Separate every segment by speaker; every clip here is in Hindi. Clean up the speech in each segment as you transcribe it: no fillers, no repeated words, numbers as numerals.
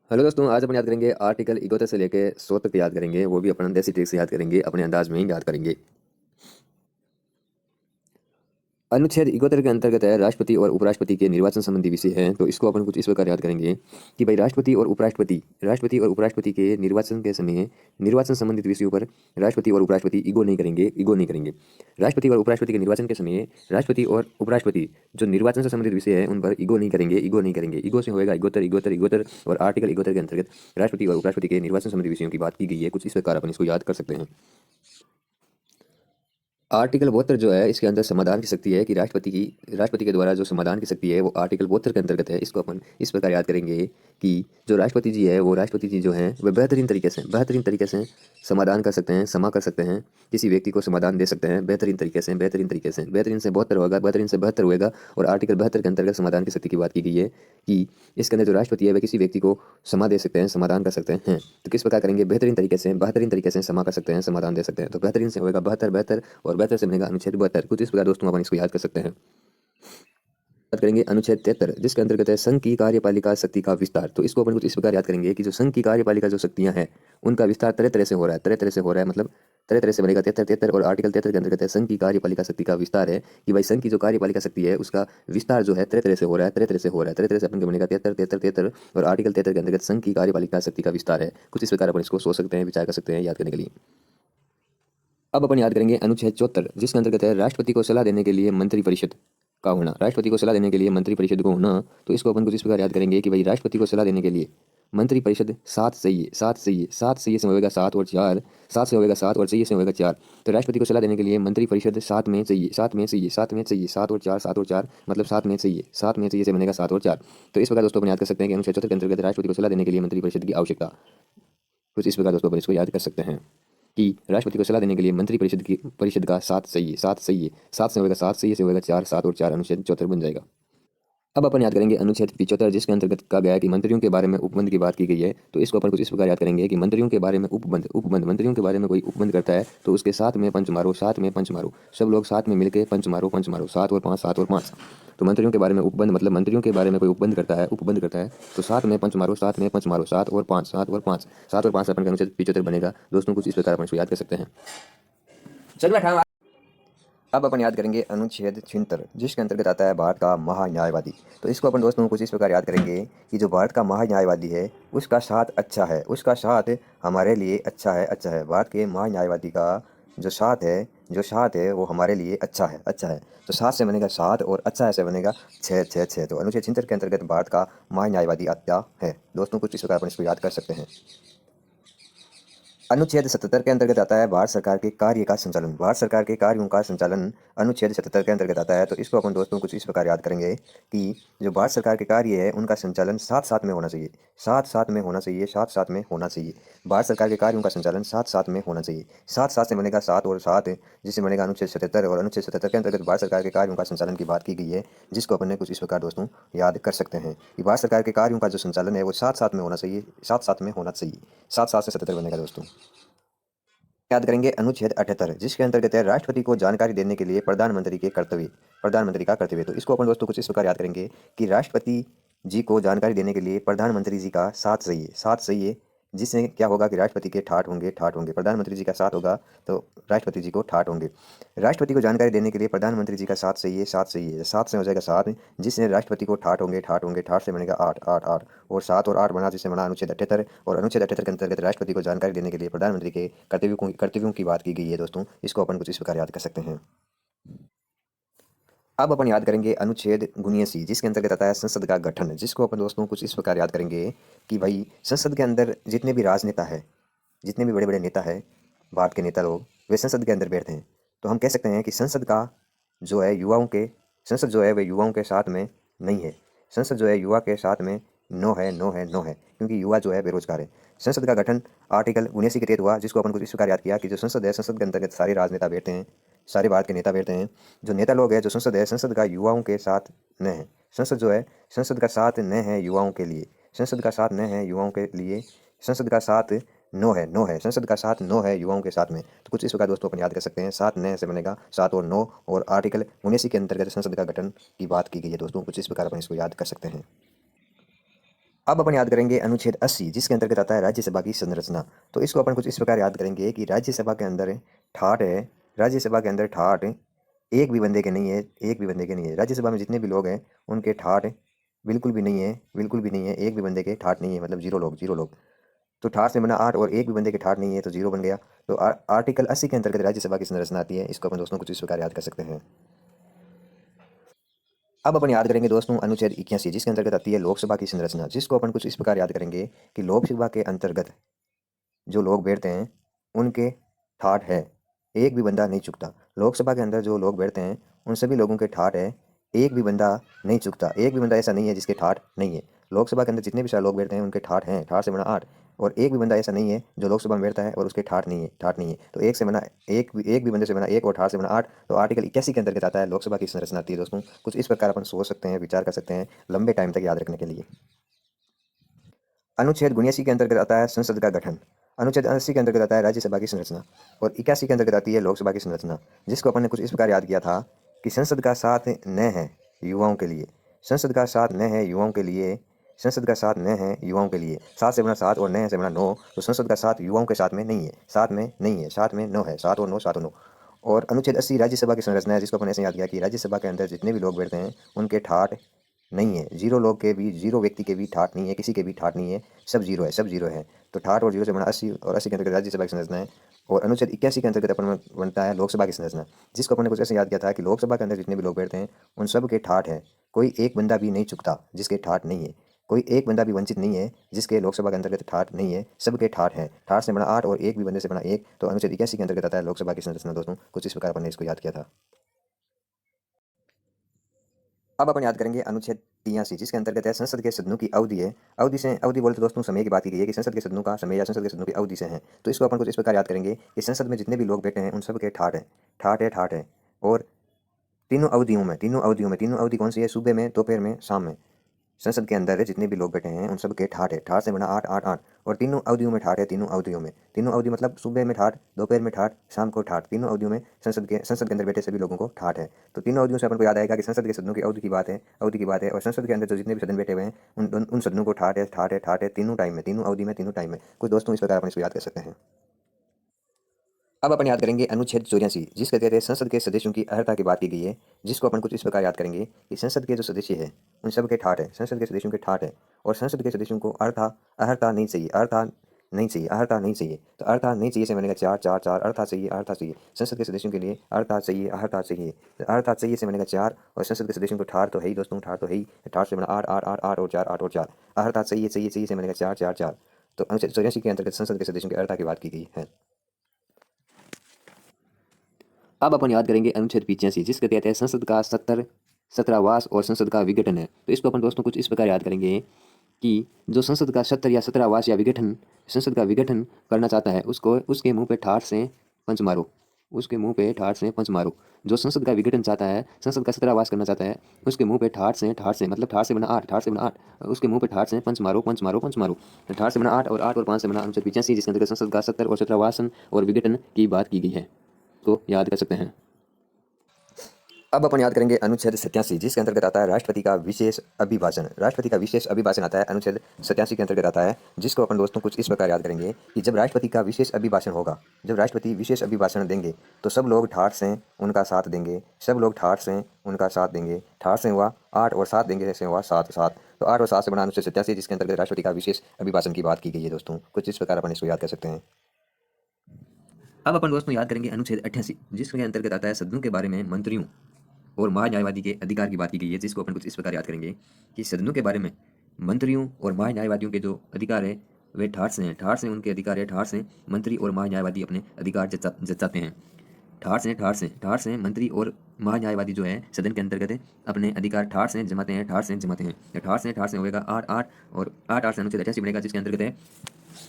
Speaker 1: हेलो दोस्तों, आज अपन याद करेंगे आर्टिकल 71 से लेके 100 तक याद करेंगे। वो भी अपन देसी ट्रिक से याद करेंगे, अपने अंदाज में ही याद करेंगे। अनुच्छेद 71 के अंतर्गत है राष्ट्रपति और उपराष्ट्रपति के निर्वाचन संबंधी विषय है। तो इसको अपन कुछ इस प्रकार याद करेंगे कि भाई राष्ट्रपति के निर्वाचन के समय निर्वाचन संबंधित विषयों पर राष्ट्रपति और उपराष्ट्रपति ईगो नहीं करेंगे। राष्ट्रपति और उपराष्ट्रपति के निर्वाचन के समय राष्ट्रपति और उपराष्ट्रपति जो निर्वाचन से संबंधित विषय है उन पर ईगो नहीं करेंगे। ईगो से होएगा इगोतर और आर्टिकल 71 के अंतर्गत राष्ट्रपति और उपराष्ट्रपति के निर्वाचन संबंधी विषयों की बात की गई है। कुछ इस प्रकार अपन इसको याद कर सकते हैं। आर्टिकल 72 जो है इसके अंदर समाधान की शक्ति है कि राष्ट्रपति के द्वारा जो समाधान की शक्ति है वो आर्टिकल 72 के अंतर्गत है। इसको अपन इस प्रकार याद करेंगे कि जो राष्ट्रपति जी जो हैं वे बेहतरीन तरीके से समाधान कर सकते हैं, क्षमा कर सकते हैं, किसी व्यक्ति को समाधान दे सकते हैं बेहतरीन से 72 होगा। और आर्टिकल 72 के अंतर्गत समाधान की शक्ति की बात की गई है कि इसके अंदर जो राष्ट्रपति है वह किसी व्यक्ति को क्षमा दे सकते हैं, समाधान कर सकते हैं। तो किस प्रकार करेंगे? बेहतरीन तरीके से क्षमा कर सकते हैं, समाधान दे सकते हैं। तो बेहतरीन से होगा बेहतर और बेहतर से बनेगा अनुच्छेद 72। कुछ इस प्रकार दोस्तों अपन इसको याद कर सकते हैं। बात करेंगे अनुच्छेद 73 जिसके अंतर्गत है संघ की कार्यपालिका शक्ति का विस्तार। तो इसको अपन कुछ इस प्रकार याद करेंगे कि जो संघ की कार्यपालिका जो शक्तियां हैं उनका विस्तार तरह तरह से हो रहा है मतलब तरह तरह से बनेगा 73 और आर्टिकल 73 के अंतर्गत है संघ की कार्यपालिका शक्ति का विस्तार है कि भाई संघ की जो कार्यपालिका शक्ति है उसका विस्तार जो है तरह तरह से अपन का बनेगा 73 और आर्टिकल 73 के अंतर्गत संघ की कार्यपालिका शक्ति का विस्तार है। कुछ इस प्रकार अपन इसको सोच सकते हैं, विचार कर सकते हैं याद करने के लिए। अब अपन याद करेंगे अनुच्छेद 74 जिसके अंतर्गत है राष्ट्रपति को सलाह देने के लिए मंत्रिपरिषद का होना। राष्ट्रपति को सलाह देने के लिए मंत्रिपरिषद को होना। तो इसको अपन कुछ इस प्रकार याद करेंगे कि भाई राष्ट्रपति को सलाह देने के लिए मंत्रिपरिषद सात चाहिए से होगा 7 से होगा 7 और चाहिए से होगा 4। तो राष्ट्रपति को सलाह देने के लिए मंत्रिपरिषद 7 में चाहिए मतलब 7 में चाहिए से बनेगा 7 और 4। तो इस प्रकार दोस्तों अपन याद कर सकते हैं कि अनुच्छेद 74 के अंतर्गत राष्ट्रपति को सलाह देने के लिए मंत्रिपरिषद की आवश्यकता। कुछ इस प्रकार दोस्तों अपन इसको याद कर सकते हैं कि राष्ट्रपति को सलाह देने के लिए मंत्रिपरिषद का 7 से होगा 4 7 और 4 अनुच्छेद 74 बन जाएगा। अब अपन याद करेंगे अनुच्छेद 75 जिसके अंतर्गत कहा गया है कि मंत्रियों के बारे में उपबंध की बात की गई है। तो इसको अपन कुछ इस प्रकार याद करेंगे कि मंत्रियों के बारे में उपबंध मंत्रियों के बारे में कोई उपबंध करता है तो उसके साथ में पंच मारो सब लोग साथ में मिलकर पंच मारो 7 और 5। तो मंत्रियों के बारे में उपबंध मतलब मंत्रियों के बारे में कोई उपबंध करता है तो साथ में पंच मारो 7 और 5 अपन का अनुच्छेद 75 बनेगा। दोस्तों कुछ इस प्रकार अपन इसको याद कर सकते हैं। चल बैठा। अब अपन याद करेंगे अनुच्छेद 76 जिसके अंतर्गत आता है भारत का महान्यायवादी। तो इसको अपन दोस्तों कुछ इस प्रकार याद करेंगे कि जो भारत का महान्यायवादी है उसका साथ अच्छा है, उसका साथ हमारे लिए अच्छा है। भारत के महान्यायवादी का जो साथ है वो हमारे लिए अच्छा है। तो साथ से बनेगा 7 और अच्छा है से बनेगा 6। तो अनुच्छेद 76 के अंतर्गत भारत का महान्यायवादी आता है। दोस्तों कुछ इस प्रकार अपन इसको याद कर सकते हैं। अनुच्छेद 77 के अंतर्गत आता है भारत सरकार के कार्य का संचालन। भारत सरकार के कार्यों का संचालन अनुच्छेद 77 के अंतर्गत आता है। तो इसको अपन दोस्तों कुछ इस प्रकार याद करेंगे कि जो भारत सरकार के कार्य है उनका संचालन साथ में होना चाहिए। भारत सरकार के कार्यों का संचालन साथ में होना चाहिए। साथ से बनेगा 7 और 7 जिससे बनेगा अनुच्छेद 77 और अनुच्छेद 77 के अंतर्गत भारत सरकार के कार्यों का संचालन की बात की गई है जिसको अपन ने कुछ इस प्रकार दोस्तों याद कर सकते हैं कि भारत सरकार के कार्यों का जो संचालन है वो साथ में होना चाहिए। 7 से 77 बनेगा दोस्तों। याद करेंगे अनुच्छेद 78 जिसके अंतर्गत है राष्ट्रपति को जानकारी देने के लिए प्रधानमंत्री का कर्तव्य। तो इसको अपन दोस्तों कुछ इस प्रकार याद करेंगे कि राष्ट्रपति जी को जानकारी देने के लिए प्रधानमंत्री जी का साथ चाहिए जिससे क्या होगा कि राष्ट्रपति के ठाठ होंगे। प्रधानमंत्री जी का साथ होगा तो राष्ट्रपति जी को ठाठ होंगे। राष्ट्रपति को जानकारी देने के लिए प्रधानमंत्री जी का साथ चाहिए। 7 से हो जाएगा 7 जिससे राष्ट्रपति को ठाठ होंगे। ठाठ से बनेगा 8 और 7 और 8 बना जिससे बना अनुच्छेद 78 और अनुच्छेद 78 के अंतर्गत राष्ट्रपति को जानकारी देने के लिए प्रधानमंत्री के कर्तव्यों की बात की गई है। दोस्तों इसको अपन कुछ इस प्रकार याद कर सकते हैं। अब अपन याद करेंगे अनुच्छेद 79 जिसके अंतर्गत आता है संसद का गठन। जिसको अपन दोस्तों कुछ इस प्रकार याद करेंगे कि भाई संसद के अंदर जितने भी राजनेता है, जितने भी बड़े बड़े नेता है, भारत के नेता लोग वे संसद के अंदर बैठते हैं। तो हम कह सकते हैं कि संसद जो है वह युवाओं के साथ में नहीं है। संसद जो है युवा के साथ में नो है क्योंकि युवा जो है बेरोजगार है। संसद का गठन आर्टिकल 79 के तहत हुआ जिसको अपन कुछ इस प्रकार याद किया कि जो संसद है संसद के अंतर्गत सारे राजनेता बैठते हैं, सारे भारत के नेता बैठते हैं। जो नेता लोग हैं जो संसद है संसद का युवाओं के साथ न है। संसद का साथ न है युवाओं के लिए। संसद का साथ नो है युवाओं के साथ में। तो कुछ इस प्रकार दोस्तों अपन याद कर सकते हैं। 7 नए से बनेगा 7 और 9 और आर्टिकल 79 के अंतर्गत संसद का गठन की बात की गई है। दोस्तों कुछ इस प्रकार अपन इसको याद कर सकते हैं। अब अपन याद करेंगे अनुच्छेद 80 जिसके अंतर्गत आता है राज्यसभा की संरचना। तो इसको अपन कुछ इस प्रकार याद करेंगे कि राज्यसभा के अंदर ठाठ है, राज्यसभा के अंदर ठाठ एक भी बंदे के नहीं है, एक भी बंदे के नहीं है। राज्यसभा में जितने भी लोग हैं उनके ठाठ बिल्कुल भी नहीं है, बिल्कुल भी नहीं है, एक भी बंदे के ठाठ नहीं है, मतलब जीरो लोग, जीरो लोग। तो ठाठ से बना 8 और एक भी बंदे के ठाठ नहीं है तो जीरो बन गया। तो आर्टिकल 80 के अंतर्गत राज्यसभा की संरचना आती है। इसको अपन दोस्तों कुछ इस प्रकार याद कर सकते हैं। अब अपन याद करेंगे दोस्तों अनुच्छेद 81 जिसके अंतर्गत आती है लोकसभा की संरचना, जिसको अपन कुछ इस प्रकार याद करेंगे कि लोकसभा के अंतर्गत जो लोग बैठते हैं उनके ठाठ है, एक भी बंदा नहीं चुकता। लोकसभा के अंदर जो लोग बैठते हैं उन सभी लोगों के ठाठ है, एक भी बंदा नहीं चुकता। एक भी बंदा ऐसा नहीं है जिसके ठाठ नहीं है। लोकसभा के अंदर जितने भी सारे लोग बैठते हैं उनके ठाठ हैं, ठाठ से बना 8। और एक भी बंदा ऐसा नहीं है जो लोकसभा में बैठता है और उसके ठाठ नहीं है, ठाठ नहीं है। तो एक से बना एक भी बंदे से बना एक और ठाठ से बना 8। तो आर्टिकल 81 के अंतर्गत आता है लोकसभा की संरचना आती है दोस्तों। कुछ इस प्रकार अपन सोच सकते हैं, विचार कर सकते हैं लंबे टाइम तक याद रखने के लिए। अनुच्छेद 79 के अंतर्गत आता है संसद का गठन। अनुच्छेद 80 के अंतर्गत आता है राज्यसभा की संरचना। और 81 के अंतर्गत आती है लोकसभा की संरचना, जिसको अपन ने कुछ इस प्रकार याद किया था कि संसद का साथ न है युवाओं के लिए। संसद का साथ न है युवाओं के लिए। संसद का साथ न है युवाओं के लिए। 7 से बना 7 और न से बना 9। तो संसद का साथ युवाओं के साथ में नहीं है, साथ में नहीं है, साथ में 9 है, 7 और 9, 7 और 9। और अनुच्छेद 80 राज्यसभा की संरचना है, जिसको अपन ऐसे याद किया कि राज्यसभा के अंदर जितने भी लोग बैठते हैं उनके ठाठ नहीं है, जीरो लोग के भी, जीरो व्यक्ति के भी ठाठ नहीं है, किसी के भी ठाठ नहीं है, सब जीरो है, सब जीरो है। तो ठाठ और जीरो से बना 80 और 80 के अंतर्गत राज्यसभा की संरचना है। और अनुच्छेद 81 के अंतर्गत अपन बनता है लोकसभा की संरचना, जिसको अपन ने कुछ ऐसे याद किया था कि लोकसभा के अंदर जितने भी लोग बैठते हैं उन सब के ठाठ है, कोई एक बंदा भी नहीं चुकता जिसके ठाठ नहीं है, कोई एक बंदा भी वंचित नहीं है जिसके लोकसभा के अंतर्गत ठाठ नहीं है, सबके ठाठ है। ठाठ से बना 8 और एक भी बंदे से बना 1। तो अनुच्छेद 81 के अंतर्गत आता है लोकसभा की संरचना दोस्तों। कुछ इस प्रकार अपन ने इसको याद किया था। अब अपन याद करेंगे अनुच्छेद 83 जिसके अंतर्गत है संसद के सदनों की अवधि है। अवधि से अवधि बोलते दोस्तों समय की बात की गई है कि संसद के सदनों का समय या संसद के सदनों की अवधि से है। तो इसको अपन कुछ इस प्रकार याद करेंगे कि संसद में जितने भी लोग बैठे हैं उन सब के ठाठ है, ठाठ है, ठाठ है। और तीनों अवधि कौन सी है? सुबह में, दोपहर में, शाम में। संसद के अंदर जितने भी लोग बैठे हैं उन सब के ठाठ है, ठाठ से बना 8, 8, 8। और तीनों अवधियों में ठाठ है, तीनों अवधियों में। तीनों अवधि मतलब सुबह में ठाठ, दोपहर में ठाठ, शाम को ठाठ। तीनों अवधियों में संसद के अंदर बैठे सभी लोगों को ठाठ है। तो तीनों अवधियों से अपन को याद आएगा कि संसद के सदनों की अवधि की बात है, अवधि की बात है। और संसद के अंदर जो जितने भी सदन बैठे हुए हैं उन सदनों को ठाठ है, ठाठ है, ठाठ है, तीनों टाइम में, तीनों अवधि में, तीनों टाइम में। कुछ दोस्तों इस प्रकार अपन इसको याद कर सकते हैं। अब अपन याद करेंगे अनुच्छेद 84 जिसके तहत संसद के सदस्यों की अर्हता की बात की गई है, जिसको अपन कुछ इस प्रकार याद करेंगे कि संसद के जो सदस्य है उन सब के ठाठ है, संसद के सदस्यों के ठाठ है। और संसद के सदस्यों को अर्हता अर्हता नहीं चाहिए, अर्हता नहीं चाहिए, अर्हता नहीं चाहिए। तो अर्हता नहीं चाहिए से बनेगा 4, 4, 4। अर्हता चाहिए, अर्हता चाहिए। संसद के सदस्यों के लिए अर्हता चाहिए, अर्हता चाहिए। तो अर्हता चाहिए से बनेगा 4। और संसद के सदस्यों को ठाठ तो है ही दोस्तों, ठाठ तो है ही। ठाठ से बना 8, 8, 8, 8 और 4, 8 और 4। अर्हता चाहिए, चाहिए, चाहिए से बनेगा 4, 4, 4। तो अनुच्छेद 84 के अंतर्गत संसद के सदस्यों की अर्हता की बात की गई है। अब अपन याद करेंगे अनुच्छेद 85 जिसके तहत है संसद का सत्रावास और संसद का विघटन है। तो इसको अपन दोस्तों कुछ इस प्रकार याद करेंगे कि जो संसद का सत्र या सत्रावास या विघटन, संसद का विघटन करना चाहता है उसको उसके मुंह पे ठाठ से पंच मारो, उसके मुंह पे ठाठ से पंच मारो। जो संसद का विघटन चाहता है, संसद का सत्रावास करना चाहता है, उसके मुंह पे ठाठ से मतलब ठाठ से बना 8, ठाठ से बना 8। उसके मुंह पे ठाठ से पंच मारो, पंच मारो, पंच मारो। तो ठाठ से बना 8 और 8 और 5 से बना अनुच्छेद 85 जिसके अंतर्गत संसद का सत्र और सत्रावासन और विघटन की बात की गई है, तो याद कर सकते हैं। अब अपन याद करेंगे अनुच्छेद 87 जिसके अंतर्गत आता है राष्ट्रपति का विशेष अभिभाषण। राष्ट्रपति का विशेष अभिभाषण आता है अनुच्छेद 87 के अंतर्गत आता है, जिसको अपन दोस्तों कुछ इस प्रकार याद करेंगे कि जब राष्ट्रपति का विशेष अभिभाषण होगा, जब राष्ट्रपति विशेष अभिभाषण देंगे तो सब लोग ठाठ से उनका साथ देंगे, सब लोग ठाठ से उनका साथ देंगे। ठाठ से हुआ 8 और 7 देंगे से हुआ 7, 7। तो 8 और 7 से बना अनुच्छेद 87 जिसके अंतर्गत राष्ट्रपति का विशेष अभिभाषण की बात की गई है दोस्तों। कुछ इस प्रकार अपन इसको याद कर सकते हैं। अब अपन दोस्तों याद करेंगे अनुच्छेद 88 जिसके अंतर्गत आता है सदनों के बारे में मंत्रियों और महान्यायवादी के अधिकार की बात की गई है, जिसको अपन कुछ इस प्रकार याद करेंगे कि सदनों के बारे में मंत्रियों और महान्यायवादियों के जो अधिकार है वे ठाठ से हैं, ठाठ से उनके अधिकार है, ठाठ से मंत्री और महान्यायवादी अपने अधिकार जताते हैं। ठाठ से मंत्री और महान्यायवादी जो है सदन के अंतर्गत अपने अधिकार ठाठ से जमाते हैं, ठाठ से जमाते हैं। ठाठ से होगा 8, 8 और 8, 8 से अनुच्छेद 88 बनेगा जिसके अंतर्गत है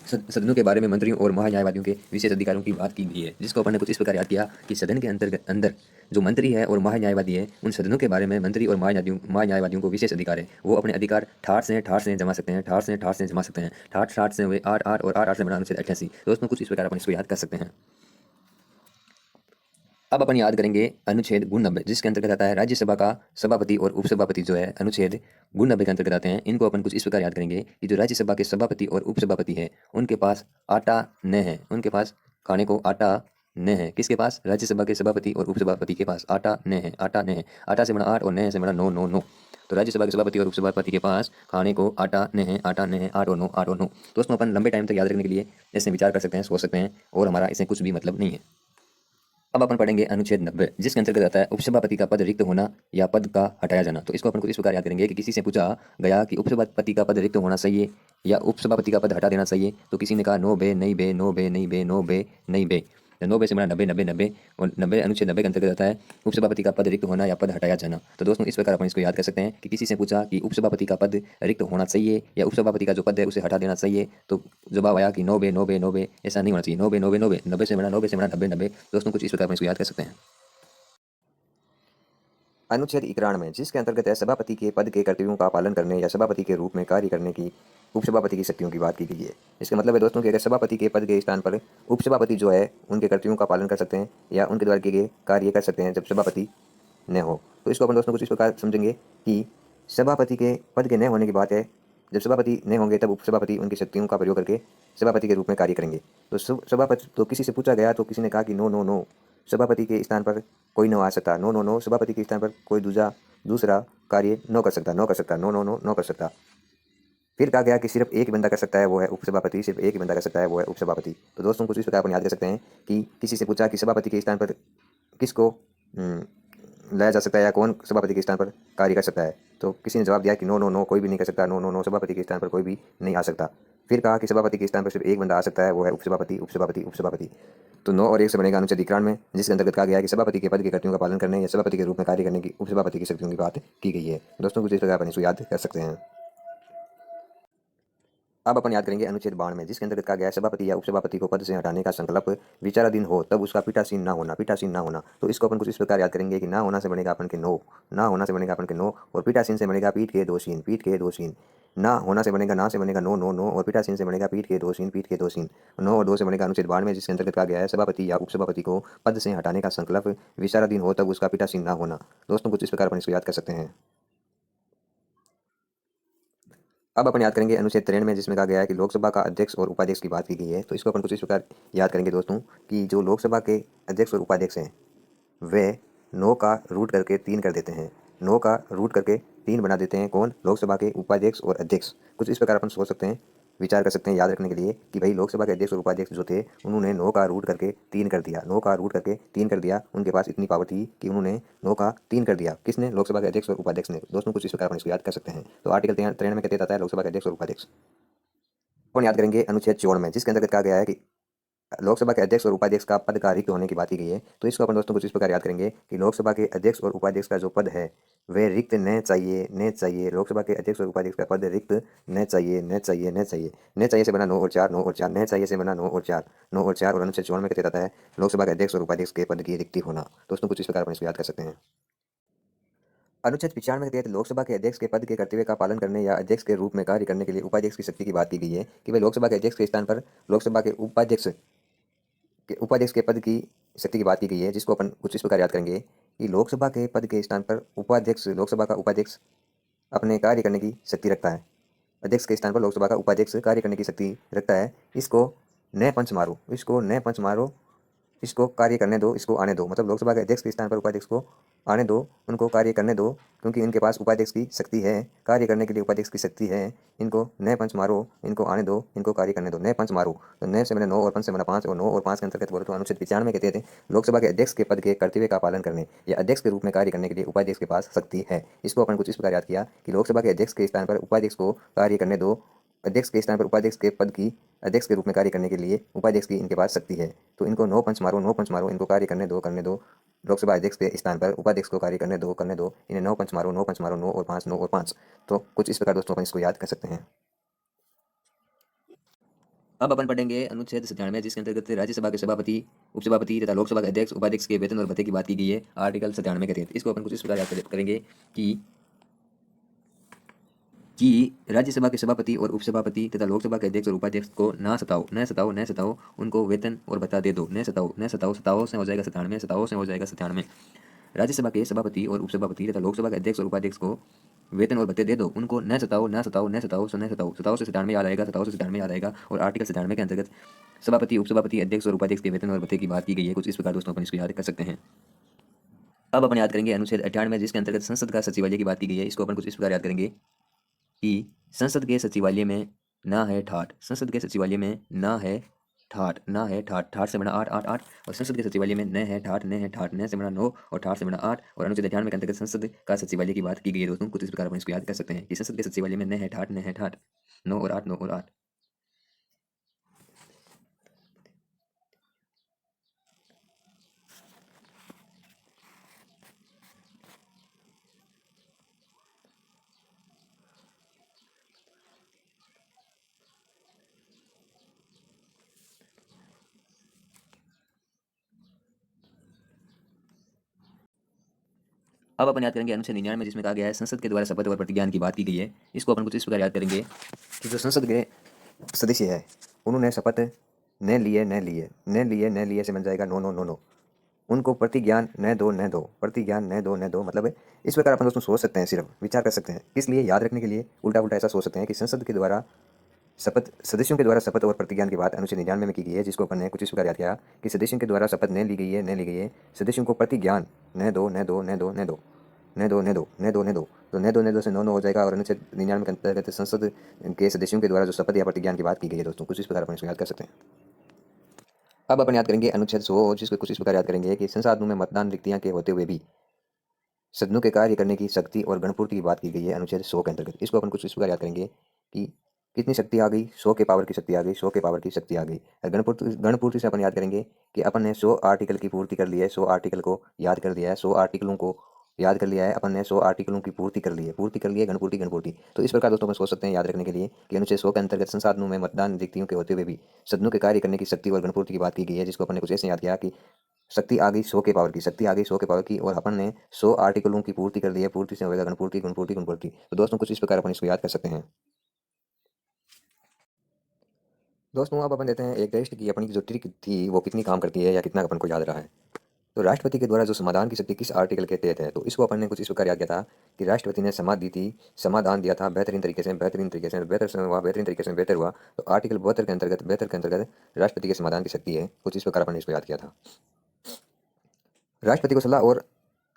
Speaker 1: सदनों के बारे में मंत्रियों और महान्यायवादियों के विशेष अधिकारों की बात की गई है, जिसको अपन ने कुछ इस प्रकार याद किया कि सदन के अंदर जो मंत्री है और महान्यायवादी है उन सदनों के बारे में मंत्री और महान्यायवादियों को विशेष अधिकार है। वो अपने अधिकार ठाठ से जमा सकते हैं, ठाठ से जमा सकते हैं। ठाठ से हुए 8, 8 और 8, 8 से बना अनुच्छेद 88। दोस्तों कुछ इस प्रकार अपन इसको याद कर सकते हैं। अब अपन याद करेंगे अनुच्छेद गुण 90 जिसके अंतर्गत आता है राज्यसभा का सभापति और उपसभापति जो है अनुच्छेद गुण 90 के अंतर्गत आते हैं। इनको अपन कुछ इस प्रकार याद करेंगे कि जो राज्यसभा के सभापति और उपसभापति है उनके पास आटा न है, उनके पास खाने को आटा न है। किसके पास? राज्यसभा के सभापति और उपसभापति के पास आटा न है, आटा न है। आटा से बना 8 और न से बना 9 9 9। तो राज्यसभा के सभापति और उपसभापति के पास खाने को आटा न है, आटा न है, 8 और 9 8 और 9। दोस्तों अपन लंबे टाइम तक याद रखने के लिए ऐसे विचार कर सकते हैं, सोच सकते हैं और हमारा इससे कुछ भी मतलब नहीं है। अब अपन पढ़ेंगे अनुच्छेद 90 जिसके अंतर्गत आता है उपसभापति का पद रिक्त होना या पद का हटाया जाना। तो इसको अपन कुछ इस प्रकार याद करेंगे कि किसी से पूछा गया कि उपसभापति का पद रिक्त होना चाहिए या उपसभापति का पद हटा देना चाहिए, तो किसी ने कहा नो बे नहीं बे नो बे नहीं बे नो बे नहीं बे। 90 से बना 90 90 90 और 90 अनुच्छेद 90 के अंतर्गत आता है उपसभापति का पद रिक्त होना या पद हटाया जाना। तो दोस्तों इस प्रकार अपन इसको याद कर सकते हैं कि किसी से पूछा कि उपसभापति का पद रिक्त होना चाहिए या उपसभापति का जो पद है उसे हटा देना चाहिए, तो जवाब आया कि 90 90 90। ऐसा नहीं होना चाहिए, 90 90 90 90 से बना 90 से बना 90 90। दोस्तों कुछ इस प्रकार अपन इसको याद कर सकते हैं। अनुच्छेद 91 में जिसके अंतर्गत है सभापति के पद के कर्तव्यों का पालन करने या सभापति के रूप में कार्य करने की उपसभापति की शक्तियों की बात की गई है। इसका मतलब है दोस्तों कि अगर सभापति के पद के स्थान पर उपसभापति जो है उनके कर्तव्यों का पालन कर सकते हैं या उनके द्वारा किए गए कार्य कर सकते हैं जब सभापति न हो। तो इसको अपन दोस्तों कुछ इस प्रकार समझेंगे कि सभापति के पद के न होने की बात है, जब सभापति न होंगे तब उपसभापति उनकी शक्तियों का प्रयोग करके सभापति के रूप में कार्य करेंगे। तो सभापति तो किसी से पूछा गया तो किसी ने कहा कि नो नो नो, सभापति के स्थान पर कोई न आ सकता, नो नो नो, सभापति के स्थान पर कोई दूसरा कार्य न कर सकता, नो कर सकता, नो नो नो नो कर सकता। फिर कहा गया कि सिर्फ एक ही बंदा कर सकता है वो है उपसभापति, सिर्फ एक ही बंदा कर सकता है वो है उपसभापति। तो दोस्तों कुछ इस प्रकार अपन याद कर सकते हैं कि किसी से पूछा कि सभापति के स्थान पर किसको लाया जा सकता है या कौन सभापति के स्थान पर कार्य कर सकता है, तो किसी ने जवाब दिया कि नो नो नो, कोई भी नहीं कर सकता, नो नो नो, सभापति के स्थान पर कोई भी नहीं आ सकता। फिर कहा कि सभापति के स्थान पर सिर्फ एक बंदा आ सकता है वो है उपसभापति उपसभापति उपसभापति। तो 9 और 1 से बनेगा अनुच्छेद 91 में जिसके अंतर्गत कहा गया है कि सभापति के पद के कर्तव्यों का पालन करने या सभापति के रूप में कार्य करने की उपसभापति की शक्तियों की बात की गई है। दोस्तों कुछ इस प्रकार अपन इसको याद कर सकते हैं। अब अपन याद करेंगे अनुच्छेद 92 में जिसके अंतर्गत कहा गया है सभापति या उपसभापति को पद से हटाने का संकल्प विचाराधीन हो तब उसका पीठासीन ना होना, पीठासीन ना होना। तो इसको अपन कुछ इस प्रकार याद करेंगे कि ना होना से बनेगा अपन के नो, ना होना से बनेगा अपन के नो, और पीठासीन से बनेगा पीठ के दो सीन, पीठ के दो सीन। ना होना से बनेगा ना से बनेगा नो नो नो, और पीठासीन से बनेगा पीठ के दो सीन, पीठ के दो सीन। 9 और 2 से बनेगा अनुच्छेद 92 में जिसके अंतर्गत कहा गया है सभापति या उपसभापति को पद से हटाने का संकल्प विचाराधीन हो तब उसका पीठासीन ना होना। दोस्तों कुछ इस प्रकार अपन इसको याद कर सकते हैं। अब अपन याद करेंगे अनुच्छेद 93 में जिसमें कहा गया है कि लोकसभा का अध्यक्ष और उपाध्यक्ष की बात की गई है। तो इसको अपन कुछ इस प्रकार याद करेंगे दोस्तों कि जो लोकसभा के अध्यक्ष और उपाध्यक्ष हैं वे 9 का रूट करके 3 कर देते हैं, 9 का रूट करके 3 बना देते हैं। कौन? लोकसभा के उपाध्यक्ष और अध्यक्ष। कुछ इस प्रकार अपन सोच सकते हैं, विचार कर सकते हैं याद रखने के लिए कि भाई लोकसभा के अध्यक्ष और उपाध्यक्ष जो थे उन्होंने 9 का रूट करके 3 कर दिया, 9 का रूट करके 3 कर दिया। उनके पास इतनी पावर थी कि उन्होंने 9 का 3 कर दिया। किसने? लोकसभा के अध्यक्ष और उपाध्यक्ष ने। दोस्तों कुछ इस प्रकार अपन इसको याद कर सकते हैं। तो आर्टिकल 93 में कहते आता है लोकसभा के अध्यक्ष और उपाध्यक्ष। अपन याद करेंगे अनुच्छेद 54 में जिसके अंतर्गत कहा गया है कि लोकसभा के अध्यक्ष और उपाध्यक्ष का पद का रिक्त होने की बात की गई है। तो इसको अपन दोस्तों कुछ इस प्रकार याद करेंगे कि लोकसभा के अध्यक्ष और उपाध्यक्ष का जो पद है वह रिक्त न चाहिए, न चाहिए। लोकसभा के अध्यक्ष और उपाध्यक्ष का पद रिक्त न चाहिए, न चाहिए, न चाहिए। न चाहिए से बना 9 और 4, 9 और 4, न चाहिए से बना 9 और 4, 9 और 4। और अनुच्छेद 54 में कहते रहता है लोकसभा के अध्यक्ष और उपाध्यक्ष के पद की रिक्ति होना। दोस्तों कुछ इस प्रकार अपन इसको याद कर सकते हैं। अनुच्छेद 95 के तहत लोकसभा के अध्यक्ष के पद के कर्तव्य का पालन करने या अध्यक्ष के रूप में कार्य करने के लिए उपाध्यक्ष की शक्ति की बात की गई है कि भाई लोकसभा के अध्यक्ष के स्थान पर लोकसभा के उपाध्यक्ष के पद की शक्ति की बात की गई है, जिसको अपन कुछ इस प्रकार याद करेंगे कि लोकसभा के पद के स्थान पर उपाध्यक्ष, लोकसभा का उपाध्यक्ष अपने कार्य करने की शक्ति रखता है। अध्यक्ष के स्थान पर लोकसभा का उपाध्यक्ष कार्य करने की शक्ति रखता है। इसको न पंच मारो, इसको न पंच मारो, इसको कार्य करने दो, इसको आने दो। मतलब लोकसभा के अध्यक्ष के स्थान पर उपाध्यक्ष को आने दो, उनको कार्य करने दो, क्योंकि इनके पास उपाध्यक्ष की शक्ति है, कार्य करने के लिए उपाध्यक्ष की शक्ति है। इनको न पंच मारो, इनको आने दो, इनको कार्य करने दो। न पंच मारो, तो न से मैंने 9 और पंच से मैंने 5, और 9 और 5 के अंतर्गत बोले तो अनुच्छेद 95 में कहते थे लोकसभा के अध्यक्ष के पद के कर्तव्य का पालन करने या अध्यक्ष के रूप में कार्य करने के लिए उपाध्यक्ष के पास शक्ति है। इसको अपन कुछ इस प्रकार याद किया कि लोकसभा के अध्यक्ष के स्थान पर उपाध्यक्ष को कार्य करने दो, अध्यक्ष के स्थान पर उपाध्यक्ष के पद की अध्यक्ष के रूप में कार्य करने के लिए उपाध्यक्ष की इनके पास शक्ति है। तो इनको 9 पंच मारो, 9 पंच मारो, इनको कार्य करने दो, करने दो। लोकसभा अध्यक्ष के स्थान पर उपाध्यक्ष को कार्य करने दो, करने दो। इन्हें 9 पंच मारो, 9 पंच मारो, 9 और 5, 9 और 5। तो कुछ इस प्रकार दोस्तों अपन इसको याद कर सकते हैं। अब अपन पढ़ेंगे अनुच्छेद 97 जिसके अंतर्गत राज्यसभा के सभापति, उपसभापति तथा लोकसभा के अध्यक्ष, उपाध्यक्ष के वेतन और भत्ते की बात की गई है आर्टिकल 97 के तहत। इसको अपन कुछ इस प्रकार याद करेंगे कि कि राज्यसभा के सभापति और उपसभापति तथा लोकसभा के अध्यक्ष और उपाध्यक्ष को ना सताओ, उनको वेतन और भत्ता दे दो। सताओ से हो जाएगा 97, सताओ से हो जाएगा 97। राज्यसभा के सभापति और उपसभापति तथा लोकसभा के अध्यक्ष और उपाध्यक्ष को वेतन और भत्ते दे दो, उनको न सताओ। सताओ से 97 याद आएगा, और आर्टिकल 97 के अंतर्गत सभापति, उपसभापति, अध्यक्ष और उपाध्यक्ष के वेतन और भत्ते की बात की गई है। कुछ इस प्रकार दोस्तों अपन इसको याद कर सकते हैं। अब अपन याद करेंगे अनुच्छेद 98 जिसके अंतर्गत संसद का सचिवालय की बात की गई है। इसको अपन कुछ इस प्रकार याद करेंगे कि संसद के सचिवालय में ना है ठाट, संसद के सचिवालय में ना है ठाट, ठाट से बना 8, 8, 8, और संसद के सचिवालय में न है ठाट, न से बना 9 और ठाट से बना 8, और अनुच्छेद 98 के अंतर्गत संसद का सचिवालय की बात की गई है दोस्तों। कुछ इस प्रकार अपन इसको याद कर सकते हैं कि संसद के सचिवालय में न है ठाट, 9 और 8, 9 और 8। अब अपन याद करेंगे अनुच्छेद 99 जिसमें कहा गया है संसद के द्वारा शपथ और प्रतिज्ञान की बात की गई है। इसको अपन कुछ इस प्रकार याद करेंगे कि जो संसद के सदस्य है उन्होंने शपथ न लिए से बन जाएगा नो, उनको प्रतिज्ञान न दो, मतलब इस प्रकार अपन दोस्तों सोच सकते हैं, सिर्फ विचार कर सकते हैं। इसलिए याद रखने के लिए उल्टा ऐसा सोच सकते हैं कि संसद के द्वारा सदस्यों के द्वारा शपथ और प्रतिज्ञान की बात अनुच्छेद 99 में की गई है, जिसको अपन ने कुछ इस प्रकार याद किया कि सदस्यों के द्वारा शपथ न ली गई है, सदस्यों को प्रतिज्ञान न दो से नो हो जाएगा, और अनुच्छेद 99 के अंतर्गत संसद के सदस्यों के द्वारा जो शपथ या प्रतिज्ञान की बात की गई है दोस्तों, कुछ इस प्रकार अपन इसको याद कर सकते हैं। अब अपन याद करेंगे अनुच्छेद 100 जिसको कुछ इस प्रकार याद करेंगे कि संसाधनों में मतदान रिक्तियां के होते हुए भी सदनों के कार्य करने की शक्ति और गणपूर्ति की बात की गई है अनुच्छेद 100 के अंतर्गत। इसको अपन कुछ इस प्रकार याद करेंगे कि कितनी शक्ति आ गई, 100 के पावर की शक्ति आ गई, 100 के पावर की शक्ति आ गई। गणपूर्ति से अपन याद करेंगे कि अपन ने 100 आर्टिकल की पूर्ति कर ली है, 100 आर्टिकल को याद कर दिया है, 100 आर्टिकलों को याद कर लिया है अपन ने, 100 आर्टिकलों की पूर्ति कर ली है, गणपूर्ति। तो इस प्रकार दोस्तों अपन सोच सकते हैं याद रखने के लिए कि अनुच्छेद 100 के अंतर्गत संसाधनों में मतदान रिक्तियों के होते हुए भी सदनों के कार्य करने की शक्ति और गणपूर्ति की बात की गई है, जिसको अपन ने कुछ ऐसे याद किया कि शक्ति आ गई 100 के पावर की, और अपन ने 100 आर्टिकलों की पूर्ति कर दी है, पूर्ति से होगा गणपूर्ति। तो दोस्तों कुछ इस प्रकार अपन इसको याद कर सकते हैं। दोस्तों अब अपन देते हैं एक टेस्ट की अपनी जो ट्रिक थी वो कितनी काम करती है या कितना अपन को याद रहा है। तो राष्ट्रपति के द्वारा जो समाधान की शक्ति किस आर्टिकल के तहत है, तो इसको अपन ने कुछ इस प्रकार याद किया था कि राष्ट्रपति ने समाधान दिया था बेहतरीन तरीके से, बेहतरीन तरीके से बेहतर हुआ। तो आर्टिकल 72 के अंतर्गत राष्ट्रपति के समाधान की शक्ति है। कुछ इस प्रकार अपन ने इसको याद किया था। राष्ट्रपति को सलाह और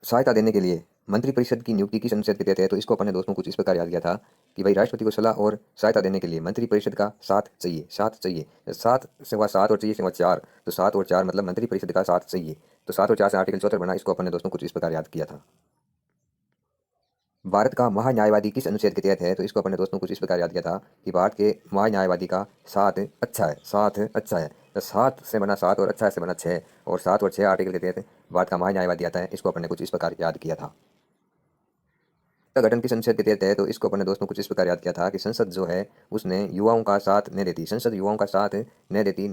Speaker 1: सहायता देने के लिए मंत्रिपरिषद की नियुक्ति किस अनुच्छेद के तहत है, तो इसको अपन ने दोस्तों कुछ इस प्रकार याद किया था कि भाई राष्ट्रपति को सलाह और सहायता देने के लिए मंत्रिपरिषद का साथ चाहिए। 7 से हुआ 7 और चाहिए से हुआ 4, तो 7 और 4 मतलब मंत्रिपरिषद का साथ चाहिए। तो 7 और 4 से आर्टिकल 74 बना। इसको अपन ने दोस्तों कुछ इस प्रकार याद किया था। भारत का महान्यायवादी किस अनुच्छेद के तहत है, तो इसको अपन ने दोस्तों कुछ इस प्रकार याद किया था कि भारत के महान्यायवादी का साथ अच्छा है। तो 7 से बना 7 और अच्छा से बना 6, और 7 और 6 आर्टिकल के तहत भारत का महान्यायवादी आता है। इसको अपन ने कुछ इस प्रकार याद किया था। का गठन किस अनुच्छेद के तहत है, तो इसको अपन ने दोस्तों कुछ इस प्रकार याद किया था कि संसद जो है उसने युवाओं का साथ न देती, संसद युवाओं का साथ न देती,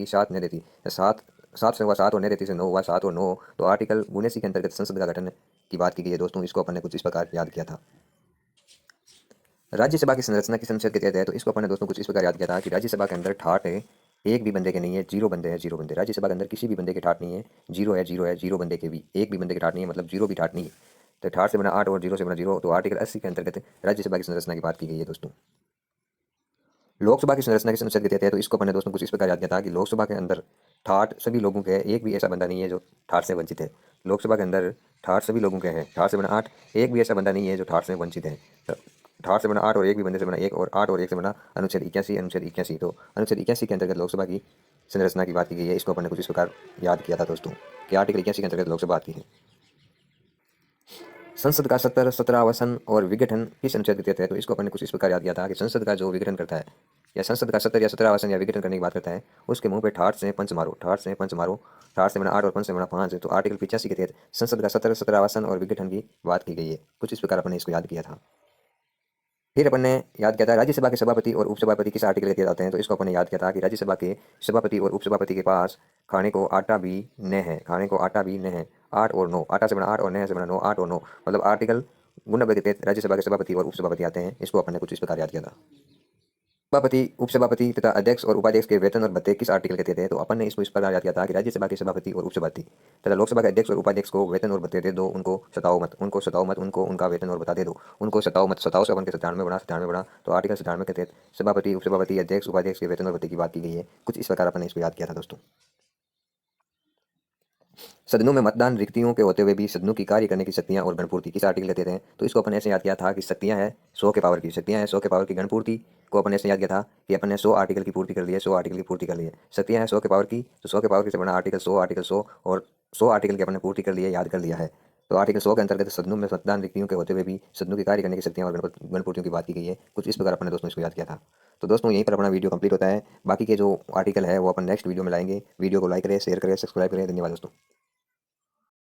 Speaker 1: साथ न देती। 7 से हुआ 7 और न देती से 9 हुआ 7 और 9, तो आर्टिकल 79 के अंतर्गत संसद का गठन की बात की गई है दोस्तों। इसको अपन ने कुछ इस प्रकार याद किया था। राज्यसभा की संरचना किस अनुच्छेद के तहत है, तो इसको अपन ने दोस्तों कुछ इस प्रकार याद किया था कि राज्यसभा के अंदर ठाट है एक भी बंदे के नहीं है, 0 बंदे हैं, 0 बंदे। राज्यसभा के अंदर किसी भी बंदे के ठाट नहीं है, 0 बंदे के भी, एक भी बंदे के ठाट नहीं है, मतलब 0 भी ठाट नहीं है। तो 8 से बना 8 और 0 से बना 0, तो आर्टिकल 80 के अंतर्गत राज्यसभा की संरचना की बात की गई है दोस्तों। लोकसभा की संरचना किस अनुच्छेद के तहत है, तो इसको अपन ने दोस्तों कुछ इस प्रकार याद किया था कि लोकसभा के अंदर ठाट सभी लोगों के हैं, एक भी ऐसा बंदा नहीं है जो ठाट से वंचित है। लोकसभा के अंदर ठाट सभी लोगों के हैं, 8 से बना 8, एक भी ऐसा बंदा नहीं है जो ठाट से वंचित है। 8 से बना 8 और एक भी बंदे से बना 1, और 8 और 1 से बना अनुच्छेद 81। तो अनुच्छेद 81 के अंतर्गत लोकसभा की संरचना की बात की गई है। इसको अपन ने कुछ इस प्रकार याद किया था दोस्तों कि आर्टिकल 81 के अंतर्गत लोकसभा आती है। संसद का सत्रावसन और विघटन किस अनुच्छेद के तहत है, तो इसको अपन ने कुछ इस प्रकार याद किया था कि संसद का जो विघटन करता है या संसद का सत्र या सत्रावसन या विघटन करने की बात करता है, उसके मुंह पे ठाट से पंच मारो। 8 से बना 8 और 5 से बना 5, तो आर्टिकल 85 के तहत संसद का सत्रावसन और विघटन की बात की गई है। कुछ इस प्रकार अपन ने इसको याद किया था। फिर अपन ने याद किया था राज्यसभा के सभापति और उपसभापति किस आर्टिकल के तहत आते हैं, तो इसको अपन ने याद किया था कि राज्यसभा के सभापति और उपसभापति के पास खाने को आटा भी न है, 8 और 9, 8 से बना 8 और 9 से बना 9, 8 और 9, मतलब आर्टिकल गुण नंबर के तहत राज्यसभा के सभापति और उपसभापति आते हैं, इसको अपन ने कुछ इस प्रकार याद किया था। सभापति, उपसभापति तथा अध्यक्ष और उपाध्यक्ष के वेतन और भत्ते किस आर्टिकल के तहत है? तो अपन ने इसको इस प्रकार याद किया था कि राज्यसभा के सभापति और उपसभापति तथा लोकसभा के अध्यक्ष और उपाध्यक्ष को वेतन और भत्ते दे दो, उनको सताओ मत, उनको उनका वेतन और भत्ता दे दो, उनको सताओ मत। सताओ से अपन के 97 बना, तो आर्टिकल 97 के तहत सभापति, उपसभापति, अध्यक्ष, उपाध्यक्ष के वेतन और भत्ते की बात की गई है। कुछ इस प्रकार अपन ने इसको याद किया था दोस्तों। सदनों में मतदान रिक्तियों के होते हुए भी सदनों की कार्य करने की शक्तियां और गणपूर्ति किस आर्टिकल लेते हैं? तो इसको अपन ऐसे याद किया था कि शक्तियां हैं 100 के पावर की, शक्तियां हैं 100 के पावर की। गणपूर्ति को अपन ऐसे याद किया था कि अपन ने 100 आर्टिकल की पूर्ति कर ली है, 100 आर्टिकल की पूर्ति कर ली है। शक्तियां हैं 100 के पावर की, तो 100 के पावर की से बना आर्टिकल 100 और 100 आर्टिकल की अपन ने पूर्ति कर ली है, याद कर लिया है। तो आर्टिकल 100 के अंतर्गत सदनों में मतदान रिक्तियों के होते हुए भी सदनों की कार्य करने की शक्तियां और गणपूर्तियों की बात की गई है। कुछ इस प्रकार अपन ने दोस्तों इसको याद किया था। तो दोस्तों यहीं पर अपना वीडियो कंप्लीट होता है। बाकी के जो आर्टिकल है वो अपन नेक्स्ट वीडियो में लाएंगे। वीडियो को लाइक करें, शेयर करें, सब्सक्राइब करें। धन्यवाद दोस्तों।